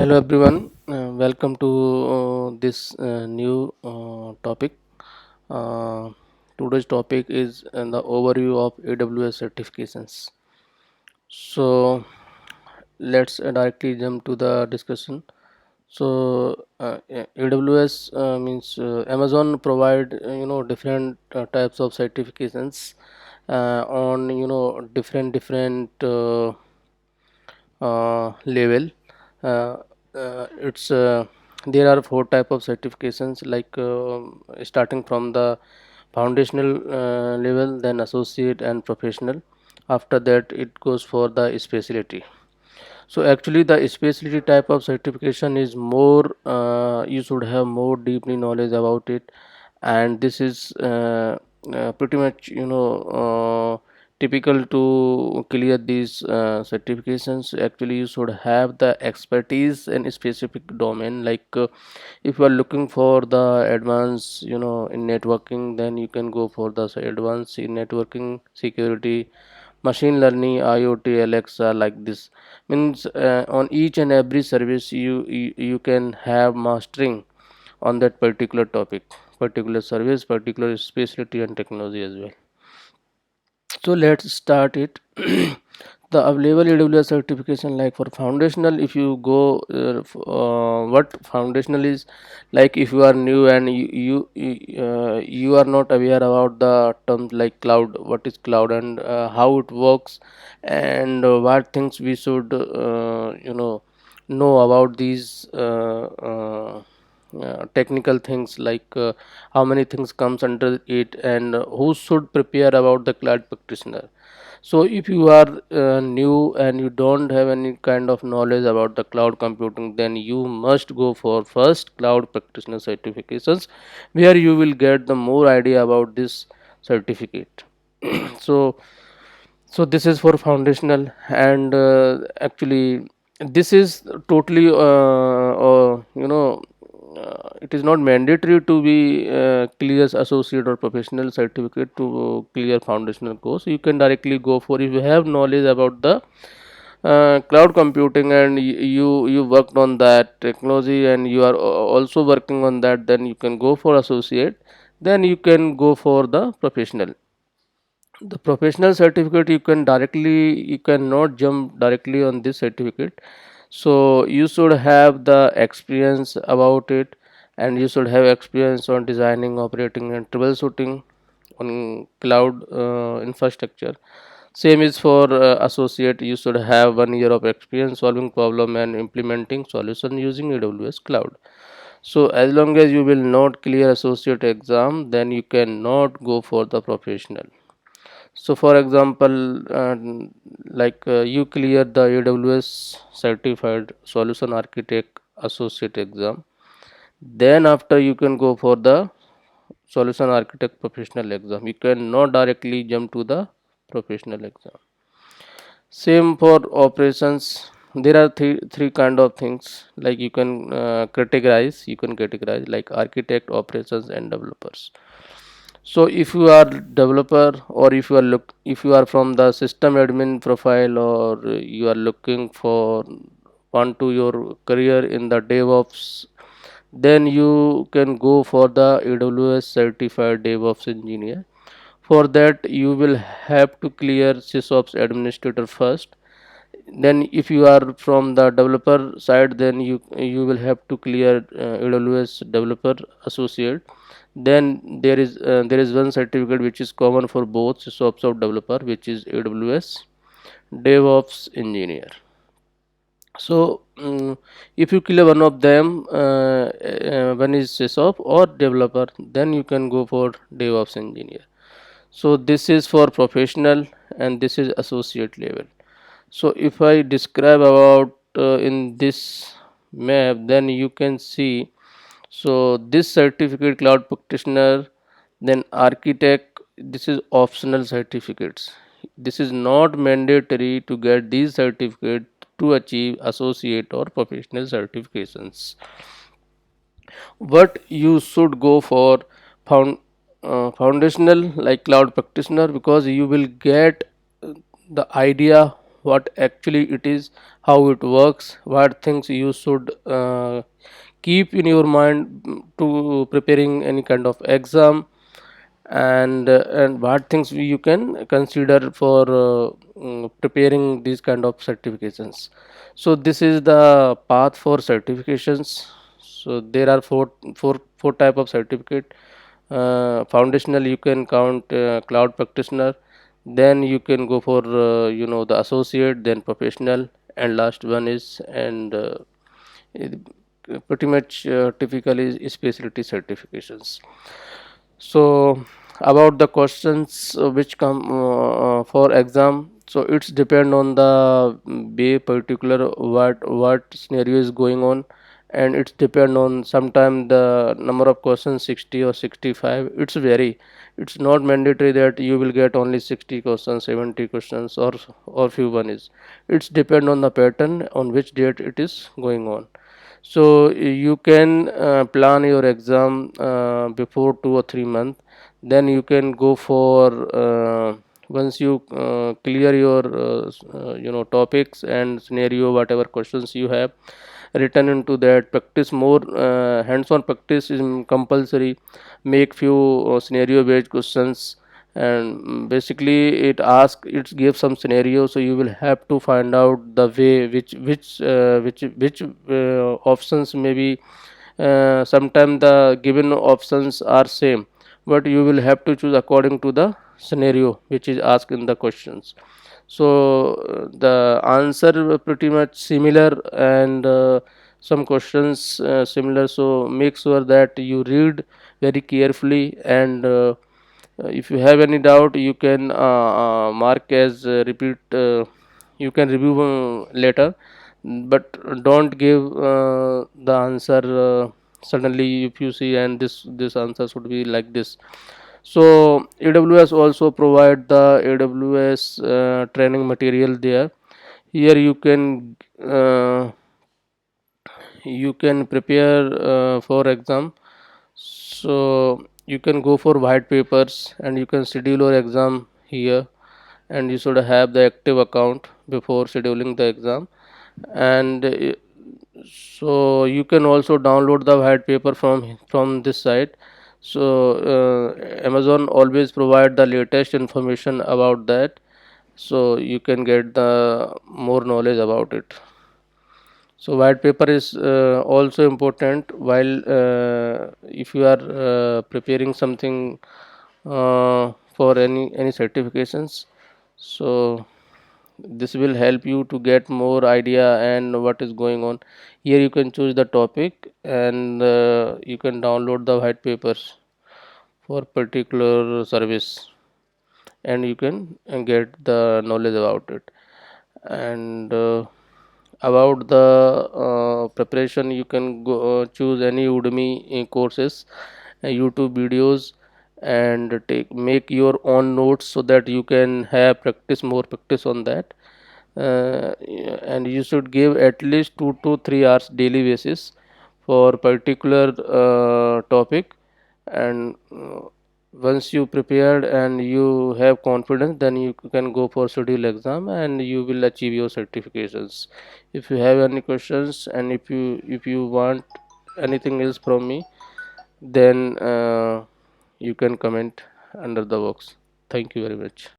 Hello everyone, welcome to this new topic. Uh, Today's topic is the overview of AWS certifications. So let's directly jump to the discussion. AWS means Amazon provide different types of certifications on different level. Uh, it's There are four type of certifications like starting from the foundational level, then associate and professional. After that, it goes for the specialty. So actually, the specialty type of certification is more. You should have more deeply knowledge about it, and this is pretty much typical to clear these certifications. Actually, you should have the expertise in a specific domain. Like if you are looking for the advanced, in networking, then you can go for the advanced in networking security, machine learning, IoT, Alexa, like this. Means on each and every service you can have mastering on that particular topic, particular service, particular specialty and technology as well. So let's start it. The available AWS certification, like for foundational, if you go what foundational is, like if you are new and you are not aware about the terms like cloud, what is cloud and how it works, and what things we should know about these technical things, like how many things comes under it, and who should prepare about the cloud practitioner. So if you are new and you don't have any kind of knowledge about the cloud computing, then you must go for first cloud practitioner certifications, where you will get the more idea about this certificate. so so this is for foundational, and actually this is totally it is not mandatory to be clear associate or professional certificate to clear foundational course. You can directly go for, if you have knowledge about the cloud computing and you worked on that technology and you are also working on that, then you can go for associate, then you can go for the professional. The professional certificate, you cannot jump directly on this certificate. So you should have the experience about it, and you should have experience on designing, operating and troubleshooting on cloud infrastructure. Same is for associate. You should have 1 year of experience solving problem and implementing solution using AWS cloud. So as long as you will not clear associate exam, then you cannot go for the professional. So for example, you clear the AWS certified solution architect associate exam, then after you can go for the solution architect professional exam. You cannot directly jump to the professional exam. Same for operations. There are three kind of things, like you can categorize like architect, operations and developers. So if you are developer, or if you are from the system admin profile, or you are looking for onto your career in the DevOps, then you can go for the AWS certified DevOps engineer. For that you will have to clear sysops administrator first. Then if you are from the developer side, then you will have to clear AWS developer associate. Then there is one certificate which is common for both sysops of developer, which is AWS DevOps engineer. So if you clear one of them, one is sysop or developer, then you can go for DevOps engineer. So this is for professional, and this is associate level. So if I describe about in this map, then you can see. So this certificate cloud practitioner, then architect, this is optional certificates. This is not mandatory to get these certificates to achieve associate or professional certifications. What you should go for found foundational, like cloud practitioner, because you will get the idea what actually it is, how it works, what things you should keep in your mind to preparing any kind of exam, and what things you can consider for preparing these kind of certifications. So this is the path for certifications. So there are four type of certificate. Foundational, you can count cloud practitioner, then you can go for the associate, then professional, and last one is and it- pretty much typically is specialty certifications. So about the questions which come for exam, so it's depend on the be particular what scenario is going on, and it's depend on sometime the number of questions 60 or 65, it's vary. It's not mandatory that you will get only 60 questions, 70 questions, or few one is. It's depend on the pattern on which date it is going on. So you can plan your exam before 2 or 3 months. Then you can go for once you clear your topics and scenario, whatever questions you have written into that, practice more. Hands-on practice is compulsory. Make few scenario based questions, and basically it gives some scenario, so you will have to find out the way which options maybe. Sometimes the given options are same, but you will have to choose according to the scenario which is asked in the questions. So the answer were pretty much similar, and some questions similar. So make sure that you read very carefully, and if you have any doubt, you can mark as repeat. You can review later, but don't give the answer suddenly if you see, and this answer should be like this. So AWS also provide the AWS training material there. Here you can prepare for exam. So you can go for white papers, and you can schedule your exam here, and you should have the active account before scheduling the exam. And so you can also download the white paper from this site. So Amazon always provide the latest information about that, so you can get the more knowledge about it. So white paper is also important while if you are preparing something for any certifications. So this will help you to get more idea and what is going on. Here you can choose the topic, and you can download the white papers for particular service, and you can get the knowledge about it. And about the preparation, you can go choose any Udemy courses, YouTube videos, and make your own notes so that you can have more practice on that. And you should give at least 2 to 3 hours daily basis for particular topic. And once you prepared and you have confidence, then you can go for schedule exam, and you will achieve your certifications. If you have any questions, and if you want anything else from me, then you can comment under the box. Thank you very much.